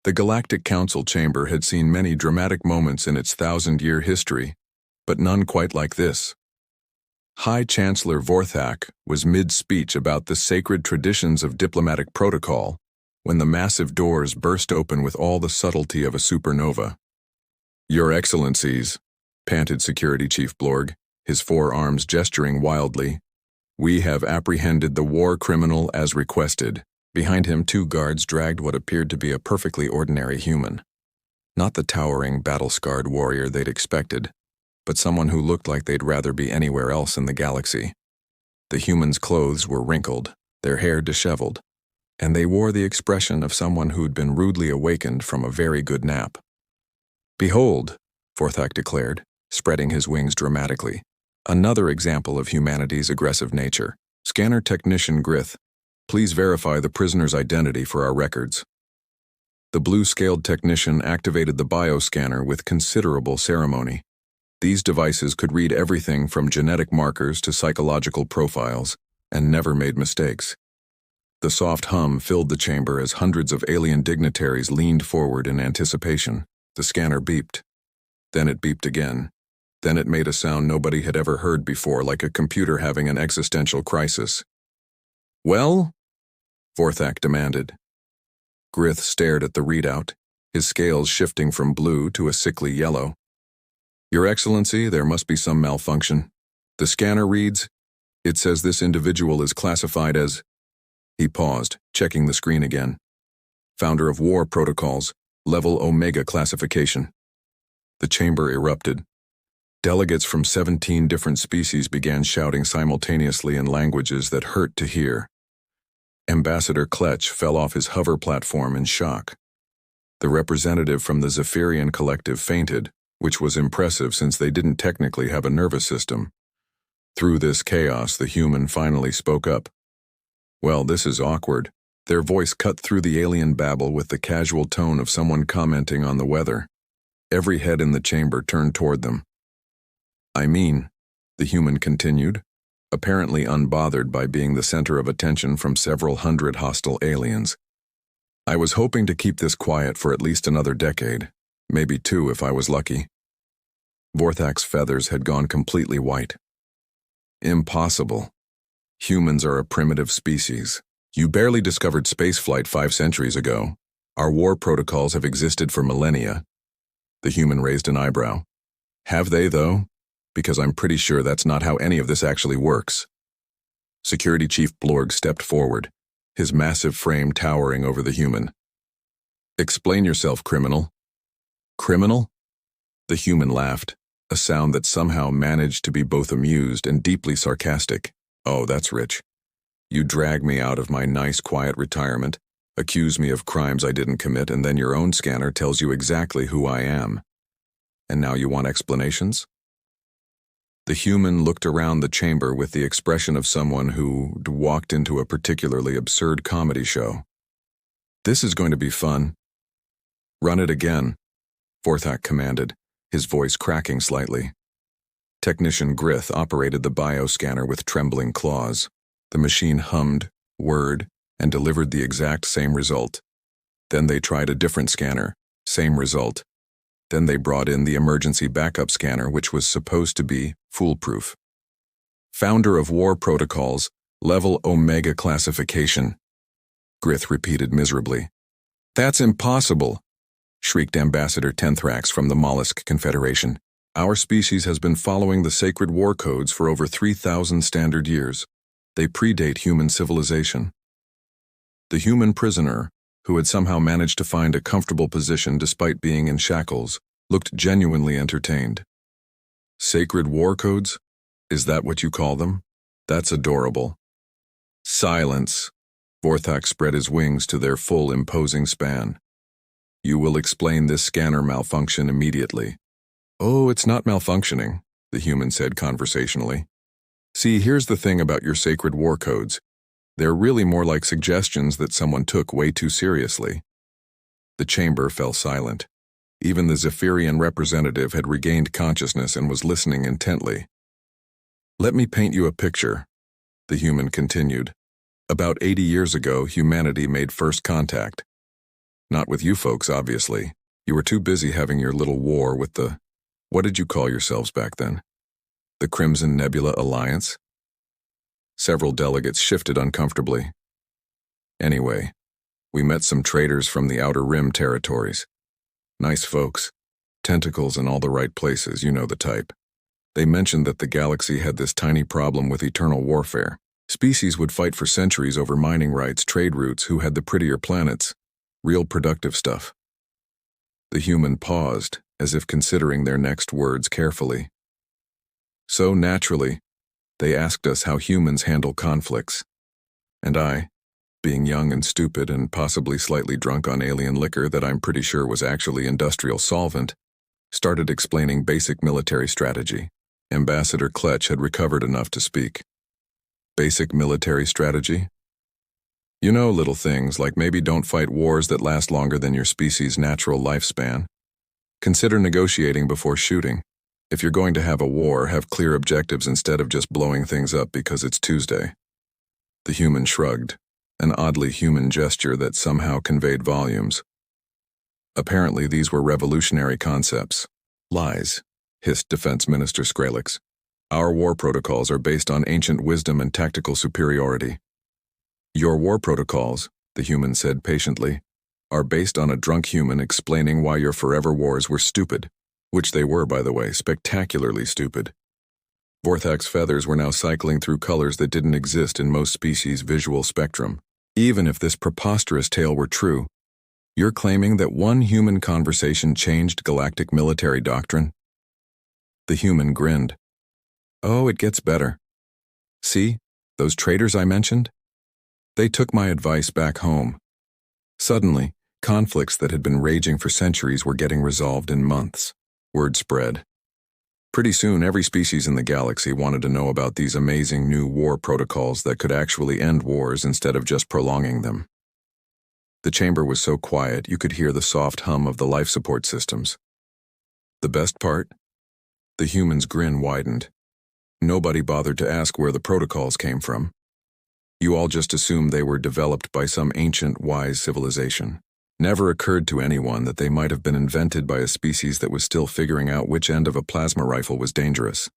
The Galactic Council chamber had seen many dramatic moments in its thousand-year history, but none quite like this. High Chancellor Vorthak was mid-speech about the sacred traditions of diplomatic protocol when the massive doors burst open with all the subtlety of a supernova. "Your Excellencies," panted Security Chief Blorg, his forearms gesturing wildly, "we have apprehended the war criminal as requested." Behind him, two guards dragged what appeared to be a perfectly ordinary human. Not the towering, battle-scarred warrior they'd expected, but someone who looked like they'd rather be anywhere else in the galaxy. The human's clothes were wrinkled, their hair disheveled, and they wore the expression of someone who'd been rudely awakened from a very good nap. "Behold," Vorthak declared, spreading his wings dramatically, "another example of humanity's aggressive nature. Scanner Technician Grith, please verify the prisoner's identity for our records." The blue-scaled technician activated the bioscanner with considerable ceremony. These devices could read everything from genetic markers to psychological profiles, and never made mistakes. The soft hum filled the chamber as hundreds of alien dignitaries leaned forward in anticipation. The scanner beeped. Then it beeped again. Then it made a sound nobody had ever heard before, like a computer having an existential crisis. "Well?" Vorthak demanded. Grith stared at the readout, his scales shifting from blue to a sickly yellow. "Your Excellency, there must be some malfunction. The scanner reads, it says this individual is classified as..." He paused, checking the screen again. "Founder of War Protocols, Level Omega classification." The chamber erupted. Delegates from 17 different species began shouting simultaneously in languages that hurt to hear. Ambassador Kletch fell off his hover platform in shock. The representative from the Zephyrian collective fainted, which was impressive since they didn't technically have a nervous system. Through this chaos, the human finally spoke up. "Well, this is awkward." Their voice cut through the alien babble with the casual tone of someone commenting on the weather. Every head in the chamber turned toward them. "I mean," the human continued, apparently unbothered by being the center of attention from several hundred hostile aliens, "I was hoping to keep this quiet for at least another decade, maybe 2 if I was lucky." Vorthak's feathers had gone completely white. "Impossible. Humans are a primitive species. You barely discovered spaceflight 5 centuries ago. Our war protocols have existed for millennia." The human raised an eyebrow. "Have they, though? Because I'm pretty sure that's not how any of this actually works." Security Chief Blorg stepped forward, his massive frame towering over the human. "Explain yourself, criminal." "Criminal?" The human laughed, a sound that somehow managed to be both amused and deeply sarcastic. "Oh, that's rich. You drag me out of my nice, quiet retirement, accuse me of crimes I didn't commit, and then your own scanner tells you exactly who I am. And now you want explanations?" The human looked around the chamber with the expression of someone who'd walked into a particularly absurd comedy show. "This is going to be fun." "Run it again," Vorthak commanded, his voice cracking slightly. Technician Grith operated the bioscanner with trembling claws. The machine hummed, whirred, and delivered the exact same result. Then they tried a different scanner, same result. Then they brought in the emergency backup scanner, which was supposed to be foolproof. "Founder of War Protocols, Level Omega classification," Grith repeated miserably. "That's impossible," shrieked Ambassador Tenthrax from the Mollusk Confederation. "Our species has been following the sacred war codes for over 3,000 standard years. They predate human civilization." The human prisoner, who had somehow managed to find a comfortable position despite being in shackles, looked genuinely entertained. "Sacred war codes? Is that what you call them? That's adorable." "Silence." Vorthak spread his wings to their full imposing span. "You will explain this scanner malfunction immediately." "Oh, it's not malfunctioning," the human said conversationally. "See, here's the thing about your sacred war codes. They're really more like suggestions that someone took way too seriously." The chamber fell silent. Even the Zephyrian representative had regained consciousness and was listening intently. "Let me paint you a picture," the human continued. "About 80 years ago, humanity made first contact. Not with you folks, obviously. You were too busy having your little war with the— what did you call yourselves back then? The Crimson Nebula Alliance? Several delegates shifted uncomfortably. Anyway, we met some traders from the Outer Rim territories. Nice folks. Tentacles in all the right places, you know the type. They mentioned that the galaxy had this tiny problem with eternal warfare. Species would fight for centuries over mining rights, trade routes, who had the prettier planets. Real productive stuff. The human paused, as if considering their next words carefully. So naturally, they asked us how humans handle conflicts. And I, being young and stupid and possibly slightly drunk on alien liquor that I'm pretty sure was actually industrial solvent, started explaining basic military strategy. Ambassador Kletch had recovered enough to speak. Basic military strategy? You know, little things like maybe don't fight wars that last longer than your species' natural lifespan. Consider negotiating before shooting. If you're going to have a war, have clear objectives instead of just blowing things up because it's Tuesday. The human shrugged, an oddly human gesture that somehow conveyed volumes. Apparently these were revolutionary concepts. Lies, hissed Defense Minister Skralex. Our war protocols are based on ancient wisdom and tactical superiority. Your war protocols, the human said patiently, are based on a drunk human explaining why your forever wars were stupid, which they were, by the way, spectacularly stupid. Vorthak's feathers were now cycling through colors that didn't exist in most species' visual spectrum. Even if this preposterous tale were true, you're claiming that one human conversation changed galactic military doctrine? The human grinned. Oh, it gets better. See, those traitors I mentioned? They took my advice back home. Suddenly, conflicts that had been raging for centuries were getting resolved in months. Word spread. Pretty soon, every species in the galaxy wanted to know about these amazing new war protocols that could actually end wars instead of just prolonging them. The chamber was so quiet you could hear the soft hum of the life support systems. The best part? The human's grin widened. Nobody bothered to ask where the protocols came from. You all just assumed they were developed by some ancient, wise civilization. Never occurred to anyone that they might have been invented by a species that was still figuring out which end of a plasma rifle was dangerous.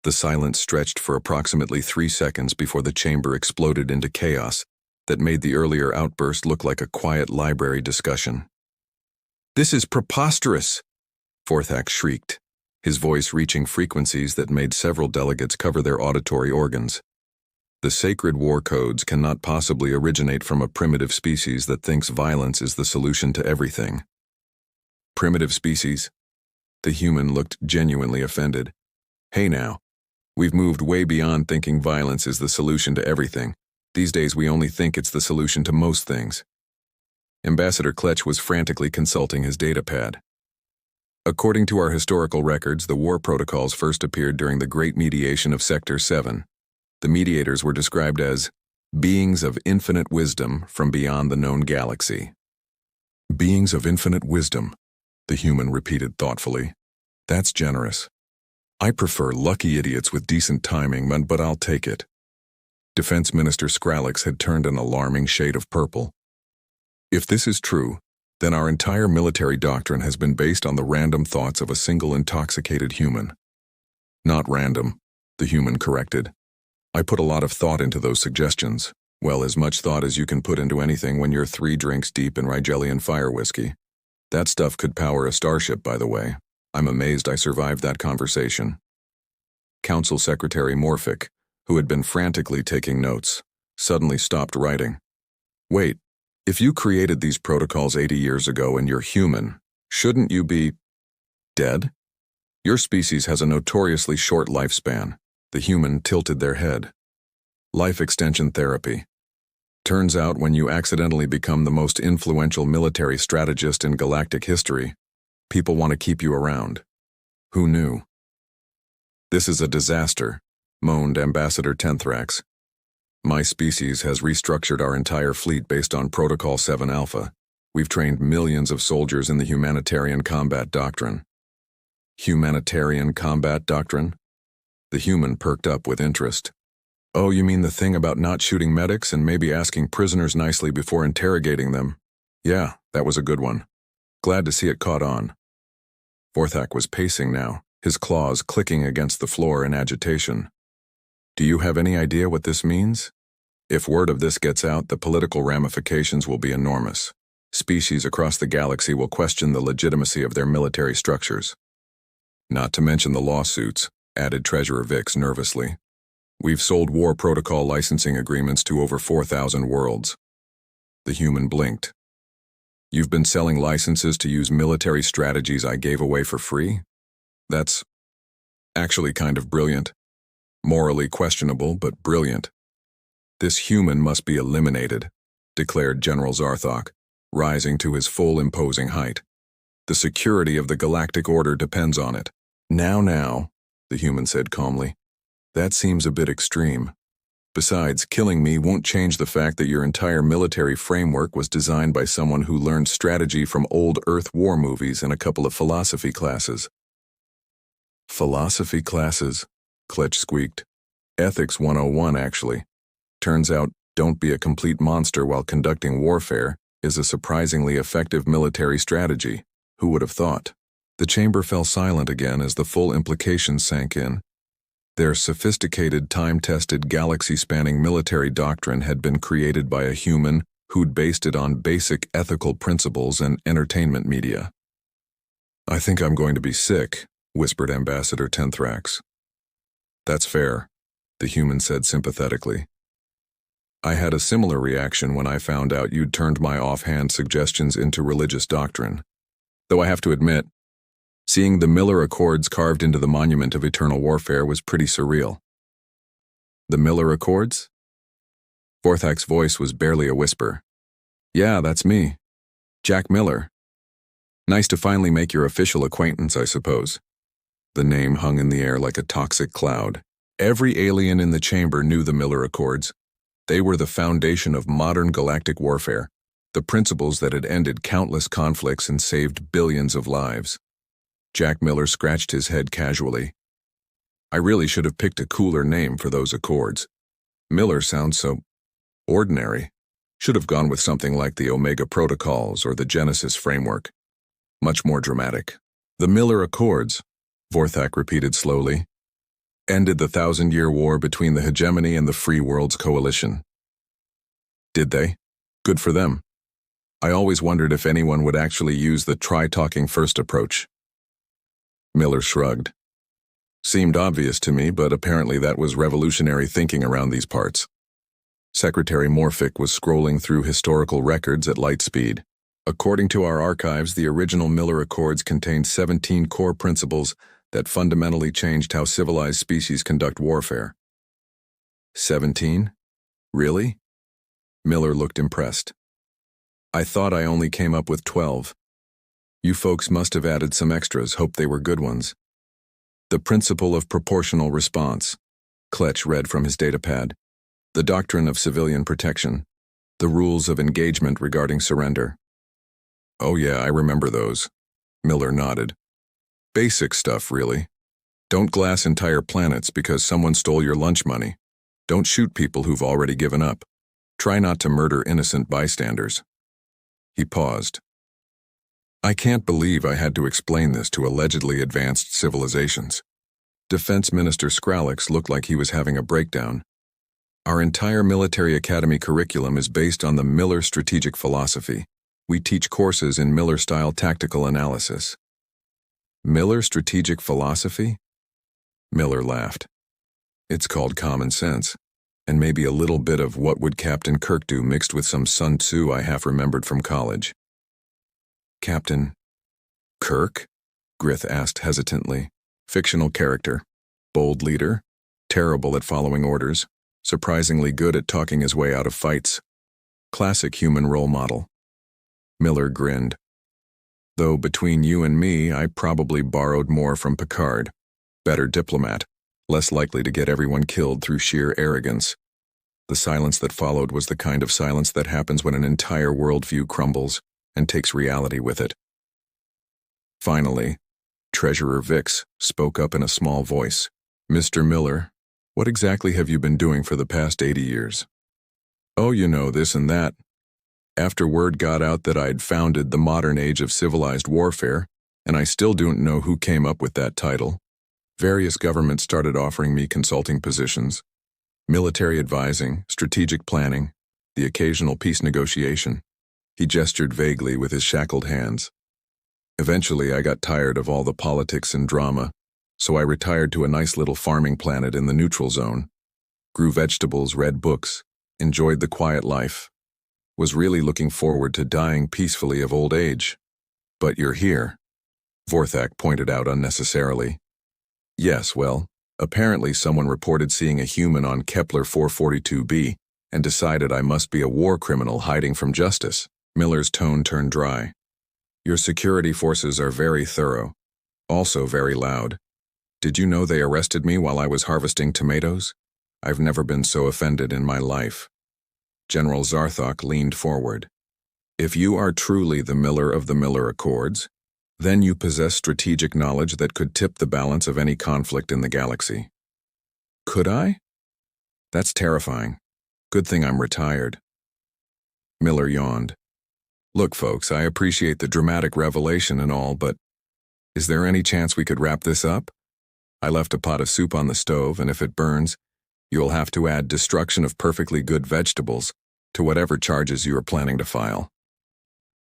The silence stretched for approximately 3 seconds before the chamber exploded into chaos that made the earlier outburst look like a quiet library discussion. "This is preposterous!" Vorthak shrieked, his voice reaching frequencies that made several delegates cover their auditory organs. The sacred war codes cannot possibly originate from a primitive species that thinks violence is the solution to everything. Primitive species? The human looked genuinely offended. Hey now, we've moved way beyond thinking violence is the solution to everything. These days we only think it's the solution to most things. Ambassador Kletch was frantically consulting his datapad. According to our historical records, the war protocols first appeared during the Great Mediation of Sector 7. The mediators were described as beings of infinite wisdom from beyond the known galaxy. Beings of infinite wisdom, the human repeated thoughtfully. That's generous. I prefer lucky idiots with decent timing, but I'll take it. Defense Minister Skralex had turned an alarming shade of purple. If this is true, then our entire military doctrine has been based on the random thoughts of a single intoxicated human. Not random, the human corrected. I put a lot of thought into those suggestions. Well, as much thought as you can put into anything when you're 3 drinks deep in Rigelian fire whiskey. That stuff could power a starship, by the way. I'm amazed I survived that conversation. Council Secretary Morphic, who had been frantically taking notes, suddenly stopped writing. Wait, if you created these protocols 80 years ago and you're human, shouldn't you be dead? Your species has a notoriously short lifespan. The human tilted their head. Life extension therapy. Turns out when you accidentally become the most influential military strategist in galactic history, people want to keep you around. Who knew? This is a disaster, moaned Ambassador Tenthrax. My species has restructured our entire fleet based on Protocol 7 Alpha. We've trained millions of soldiers in the humanitarian combat doctrine. Humanitarian combat doctrine? The human perked up with interest. Oh, you mean the thing about not shooting medics and maybe asking prisoners nicely before interrogating them? Yeah, that was a good one. Glad to see it caught on. Vorthak was pacing now, his claws clicking against the floor in agitation. Do you have any idea what this means? If word of this gets out, the political ramifications will be enormous. Species across the galaxy will question the legitimacy of their military structures. Not to mention the lawsuits, added Treasurer Vix nervously. We've sold war protocol licensing agreements to over 4,000 worlds. The human blinked. You've been selling licenses to use military strategies I gave away for free? That's actually kind of brilliant. Morally questionable, but brilliant. This human must be eliminated, declared General Zarthok, rising to his full imposing height. The security of the galactic order depends on it. Now, the human said calmly. That seems a bit extreme. Besides, killing me won't change the fact that your entire military framework was designed by someone who learned strategy from old Earth war movies and a couple of philosophy classes. Philosophy classes? Kletch squeaked. Ethics 101, actually. Turns out, don't be a complete monster while conducting warfare is a surprisingly effective military strategy. Who would have thought? The chamber fell silent again as the full implications sank in. Their sophisticated, time-tested, galaxy-spanning military doctrine had been created by a human who'd based it on basic ethical principles and entertainment media. I think I'm going to be sick, whispered Ambassador Tenthrax. That's fair, the human said sympathetically. I had a similar reaction when I found out you'd turned my offhand suggestions into religious doctrine. Though I have to admit, seeing the Miller Accords carved into the monument of eternal warfare was pretty surreal. The Miller Accords? Vorthak's voice was barely a whisper. Yeah, that's me. Jack Miller. Nice to finally make your official acquaintance, I suppose. The name hung in the air like a toxic cloud. Every alien in the chamber knew the Miller Accords. They were the foundation of modern galactic warfare, the principles that had ended countless conflicts and saved billions of lives. Jack Miller scratched his head casually. I really should have picked a cooler name for those accords. Miller sounds so ordinary. Should have gone with something like the Omega Protocols or the Genesis Framework. Much more dramatic. The Miller Accords, Vorthak repeated slowly, ended the 1,000-year war between the hegemony and the Free Worlds Coalition. Did they? Good for them. I always wondered if anyone would actually use the try talking first approach. Miller shrugged. Seemed obvious to me, but apparently that was revolutionary thinking around these parts. Secretary Morphic was scrolling through historical records at light speed. According to our archives, the original Miller Accords contained 17 core principles that fundamentally changed how civilized species conduct warfare. 17? Really? Miller looked impressed. I thought I only came up with 12. You folks must have added some extras, hope they were good ones. The principle of proportional response, Kletch read from his datapad. The doctrine of civilian protection. The rules of engagement regarding surrender. Oh yeah, I remember those. Miller nodded. Basic stuff, really. Don't glass entire planets because someone stole your lunch money. Don't shoot people who've already given up. Try not to murder innocent bystanders. He paused. I can't believe I had to explain this to allegedly advanced civilizations. Defense Minister Skralex looked like he was having a breakdown. Our entire military academy curriculum is based on the Miller strategic philosophy. We teach courses in Miller-style tactical analysis. Miller strategic philosophy? Miller laughed. It's called common sense, and maybe a little bit of what would Captain Kirk do mixed with some Sun Tzu I half remembered from college. Captain Kirk? Grith asked hesitantly. Fictional character. Bold leader. Terrible at following orders. Surprisingly good at talking his way out of fights. Classic human role model. Miller grinned. Though between you and me, I probably borrowed more from Picard. Better diplomat. Less likely to get everyone killed through sheer arrogance. The silence that followed was the kind of silence that happens when an entire worldview crumbles and takes reality with it. Finally, Treasurer Vix spoke up in a small voice. Mr. Miller, what exactly have you been doing for the past 80 years? Oh, you know, this and that. After word got out that I'd founded the modern age of civilized warfare, and I still don't know who came up with that title, various governments started offering me consulting positions, military advising, strategic planning, the occasional peace negotiation. He gestured vaguely with his shackled hands. Eventually, I got tired of all the politics and drama, so I retired to a nice little farming planet in the neutral zone, grew vegetables, read books, enjoyed the quiet life, was really looking forward to dying peacefully of old age. But you're here, Vorthak pointed out unnecessarily. Yes, well, apparently someone reported seeing a human on Kepler 442b and decided I must be a war criminal hiding from justice. Miller's tone turned dry. Your security forces are very thorough, also very loud. Did you know they arrested me while I was harvesting tomatoes? I've never been so offended in my life. General Zarthok leaned forward. If you are truly the Miller of the Miller Accords, then you possess strategic knowledge that could tip the balance of any conflict in the galaxy. Could I? That's terrifying. Good thing I'm retired. Miller yawned. Look, folks, I appreciate the dramatic revelation and all, but is there any chance we could wrap this up? I left a pot of soup on the stove, and if it burns, you'll have to add destruction of perfectly good vegetables to whatever charges you are planning to file.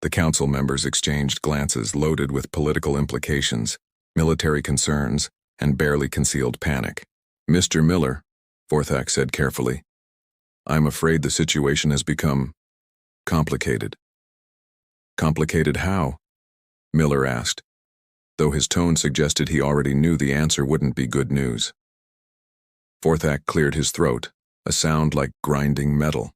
The council members exchanged glances loaded with political implications, military concerns, and barely concealed panic. Mr. Miller, Vorthak said carefully, I'm afraid the situation has become complicated. Complicated how? Miller asked, though his tone suggested he already knew the answer wouldn't be good news. Vorthak cleared his throat, a sound like grinding metal.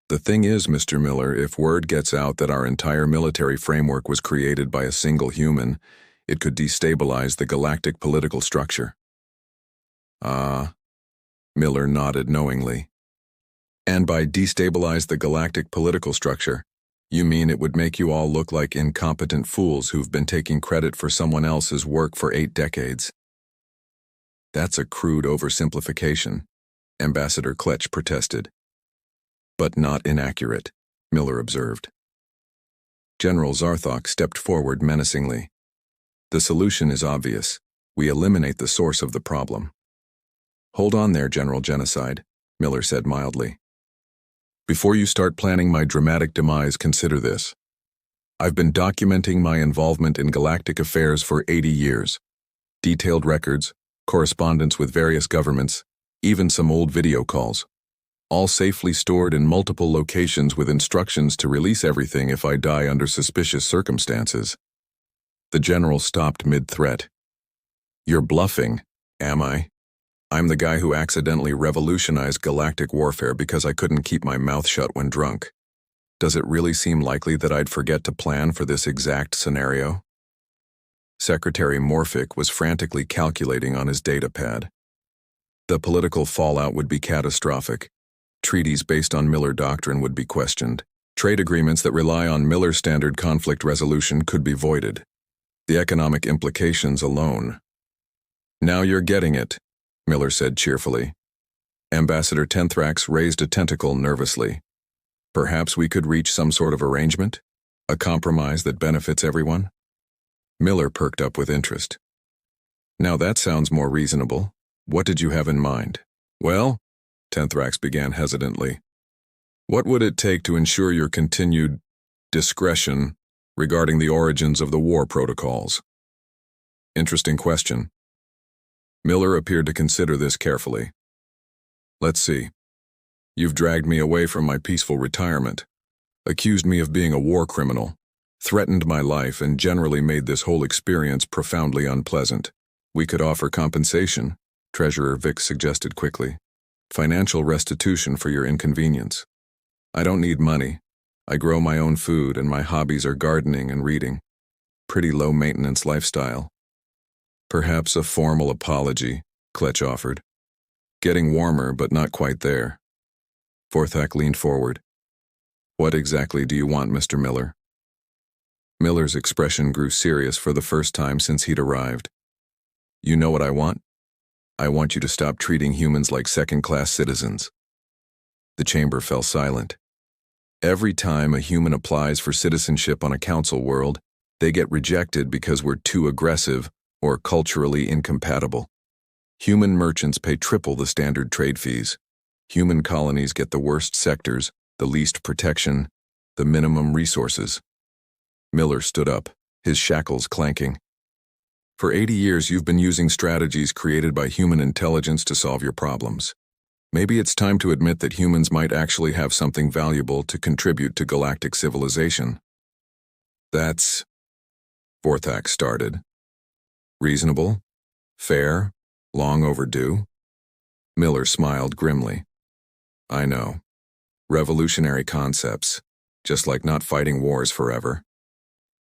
The thing is, Mr. Miller, if word gets out that our entire military framework was created by a single human, it could destabilize the galactic political structure. Ah, Miller nodded knowingly. And by destabilize the galactic political structure, you mean it would make you all look like incompetent fools who've been taking credit for someone else's work for 8 decades. That's a crude oversimplification, Ambassador Kletch protested. But not inaccurate, Miller observed. General Zarthok stepped forward menacingly. The solution is obvious. We eliminate the source of the problem. Hold on there, General Genocide, Miller said mildly. Before you start planning my dramatic demise, consider this. I've been documenting my involvement in galactic affairs for 80 years. Detailed records, correspondence with various governments, even some old video calls. All safely stored in multiple locations with instructions to release everything if I die under suspicious circumstances. The general stopped mid-threat. You're bluffing, am I? I'm the guy who accidentally revolutionized galactic warfare because I couldn't keep my mouth shut when drunk. Does it really seem likely that I'd forget to plan for this exact scenario? Secretary Morphic was frantically calculating on his data pad. The political fallout would be catastrophic. Treaties based on Miller doctrine would be questioned. Trade agreements that rely on Miller standard conflict resolution could be voided. The economic implications alone. Now you're getting it, Miller said cheerfully. Ambassador Tenthrax raised a tentacle nervously. Perhaps we could reach some sort of arrangement? A compromise that benefits everyone? Miller perked up with interest. Now that sounds more reasonable. What did you have in mind? Well, Tenthrax began hesitantly. What would it take to ensure your continued discretion regarding the origins of the war protocols? Interesting question. Miller appeared to consider this carefully. Let's see. You've dragged me away from my peaceful retirement, accused me of being a war criminal, threatened my life, and generally made this whole experience profoundly unpleasant. We could offer compensation, Treasurer Vick suggested quickly. Financial restitution for your inconvenience. I don't need money. I grow my own food and my hobbies are gardening and reading. Pretty low-maintenance lifestyle. Perhaps a formal apology, Kletch offered. Getting warmer, but not quite there. Vorthak leaned forward. What exactly do you want, Mr. Miller? Miller's expression grew serious for the first time since he'd arrived. You know what I want? I want you to stop treating humans like second-class citizens. The chamber fell silent. Every time a human applies for citizenship on a council world, they get rejected because we're too aggressive or culturally incompatible. Human merchants pay triple the standard trade fees. Human colonies get the worst sectors, the least protection, the minimum resources. Miller stood up, his shackles clanking. For 80 years, you've been using strategies created by human intelligence to solve your problems. Maybe it's time to admit that humans might actually have something valuable to contribute to galactic civilization. That's... Vorthak started. Reasonable? Fair? Long overdue? Miller smiled grimly. I know. Revolutionary concepts, just like not fighting wars forever.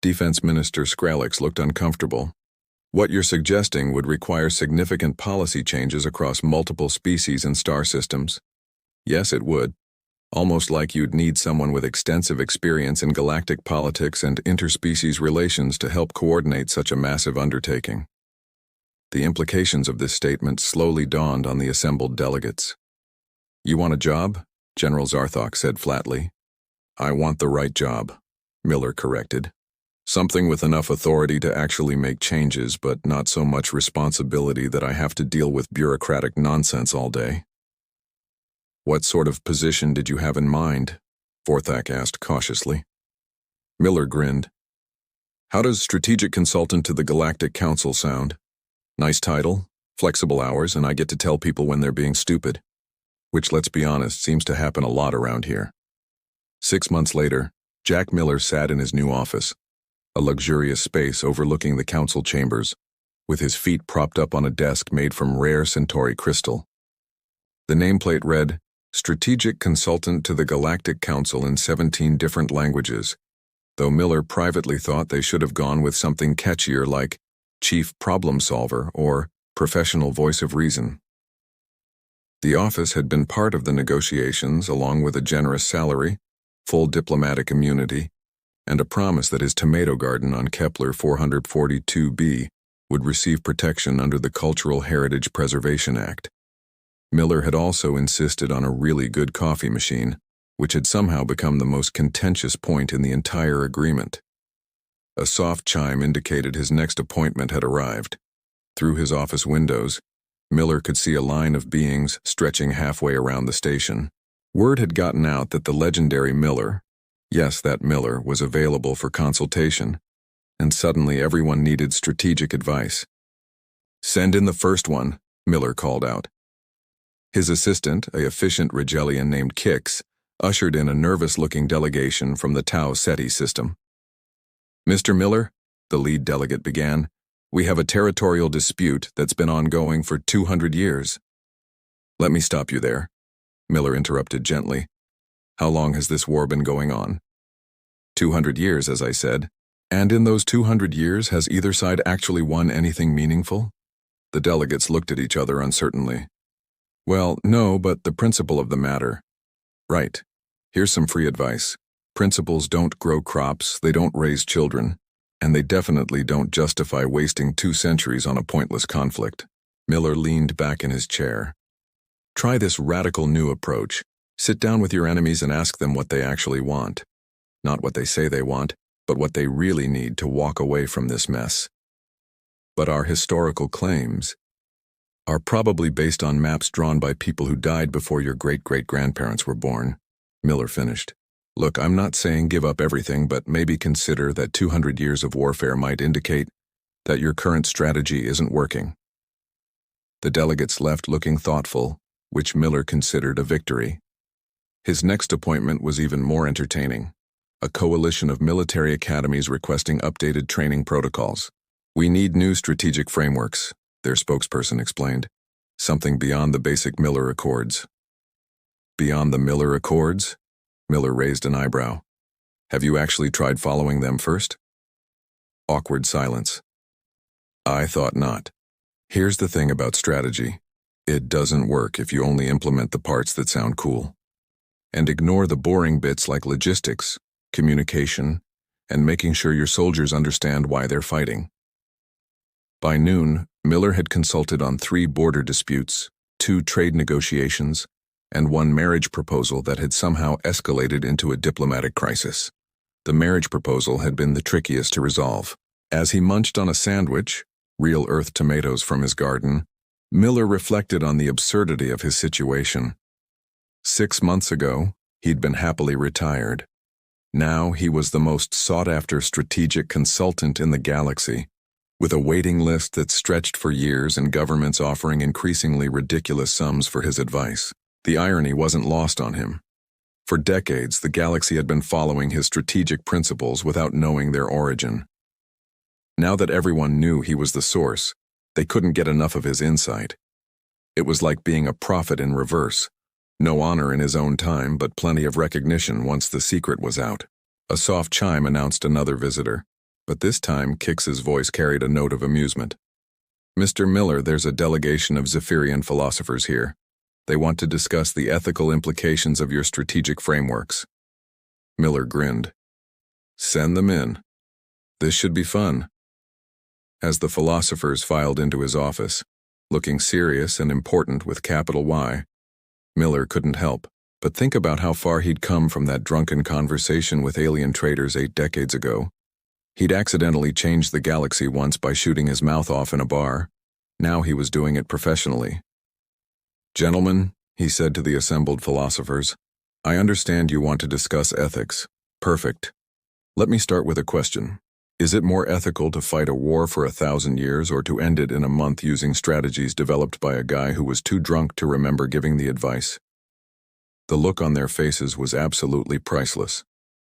Defense Minister Skralex looked uncomfortable. What you're suggesting would require significant policy changes across multiple species and star systems. Yes, it would. Almost like you'd need someone with extensive experience in galactic politics and interspecies relations to help coordinate such a massive undertaking. The implications of this statement slowly dawned on the assembled delegates. You want a job? General Zarthok said flatly. I want the right job, Miller corrected. Something with enough authority to actually make changes, but not so much responsibility that I have to deal with bureaucratic nonsense all day. What sort of position did you have in mind? Vorthak asked cautiously. Miller grinned. How does strategic consultant to the Galactic Council sound? Nice title, flexible hours, and I get to tell people when they're being stupid. Which, let's be honest, seems to happen a lot around here. 6 months later, Jack Miller sat in his new office, a luxurious space overlooking the council chambers, with his feet propped up on a desk made from rare Centauri crystal. The nameplate read, Strategic Consultant to the Galactic Council in 17 different languages, though Miller privately thought they should have gone with something catchier like Chief Problem Solver or Professional Voice of Reason. The office had been part of the negotiations along with a generous salary, full diplomatic immunity, and a promise that his tomato garden on Kepler 442b would receive protection under the Cultural Heritage Preservation Act. Miller had also insisted on a really good coffee machine, which had somehow become the most contentious point in the entire agreement. A soft chime indicated his next appointment had arrived. Through his office windows, Miller could see a line of beings stretching halfway around the station. Word had gotten out that the legendary Miller, yes, that Miller, was available for consultation, and suddenly everyone needed strategic advice. Send in the first one, Miller called out. His assistant, a efficient Rigelian named Kix, ushered in a nervous-looking delegation from the Tau Ceti system. Mr. Miller, the lead delegate began, we have a territorial dispute that's been ongoing for 200 years. Let me stop you there, Miller interrupted gently. How long has this war been going on? 200 years, as I said. And in those 200 years, has either side actually won anything meaningful? The delegates looked at each other uncertainly. Well, no, but the principle of the matter. Right. Here's some free advice. Principles don't grow crops, they don't raise children, and they definitely don't justify wasting 2 centuries on a pointless conflict. Miller leaned back in his chair. Try this radical new approach. Sit down with your enemies and ask them what they actually want. Not what they say they want, but what they really need to walk away from this mess. But our historical claims are probably based on maps drawn by people who died before your great-great-grandparents were born, Miller finished. Look, I'm not saying give up everything, but maybe consider that 200 years of warfare might indicate that your current strategy isn't working. The delegates left looking thoughtful, which Miller considered a victory. His next appointment was even more entertaining. A coalition of military academies requesting updated training protocols. We need new strategic frameworks, their spokesperson explained. Something beyond the basic Miller Accords. Beyond the Miller Accords? Miller raised an eyebrow. Have you actually tried following them first? Awkward silence. I thought not. Here's the thing about strategy. It doesn't work if you only implement the parts that sound cool. And ignore the boring bits like logistics, communication, and making sure your soldiers understand why they're fighting. By noon, Miller had consulted on 3 border disputes, 2 trade negotiations, and one marriage proposal that had somehow escalated into a diplomatic crisis. The marriage proposal had been the trickiest to resolve. As he munched on a sandwich, real earth tomatoes from his garden, Miller reflected on the absurdity of his situation. 6 months ago, he'd been happily retired. Now he was the most sought-after strategic consultant in the galaxy, with a waiting list that stretched for years and governments offering increasingly ridiculous sums for his advice. The irony wasn't lost on him. For decades, the galaxy had been following his strategic principles without knowing their origin. Now that everyone knew he was the source, they couldn't get enough of his insight. It was like being a prophet in reverse. No honor in his own time, but plenty of recognition once the secret was out. A soft chime announced another visitor, but this time Kix's voice carried a note of amusement. "Mr. Miller, there's a delegation of Zephyrian philosophers here. They want to discuss the ethical implications of your strategic frameworks." Miller grinned. "Send them in. This should be fun." As the philosophers filed into his office, looking serious and important with capital Y, Miller couldn't help but think about how far he'd come from that drunken conversation with alien traders 8 decades ago. He'd accidentally changed the galaxy once by shooting his mouth off in a bar. Now he was doing it professionally. "Gentlemen," he said to the assembled philosophers, "I understand you want to discuss ethics. Perfect. Let me start with a question. Is it more ethical to fight a war for 1,000 years or to end it in a month using strategies developed by a guy who was too drunk to remember giving the advice?" The look on their faces was absolutely priceless.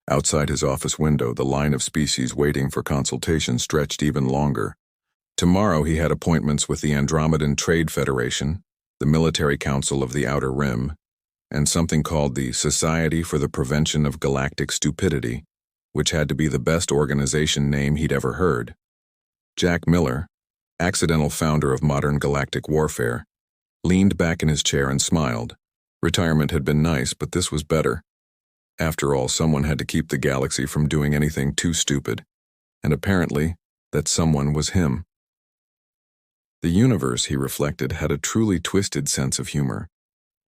Outside his office window, the line of species waiting for consultation stretched even longer. Tomorrow he had appointments with the Andromedan Trade Federation, the Military Council of the Outer Rim, and something called the Society for the Prevention of Galactic Stupidity, which had to be the best organization name he'd ever heard. Jack Miller, accidental founder of modern galactic warfare, leaned back in his chair and smiled. Retirement had been nice, but this was better. After all, someone had to keep the galaxy from doing anything too stupid, and apparently, that someone was him. The universe, he reflected, had a truly twisted sense of humor.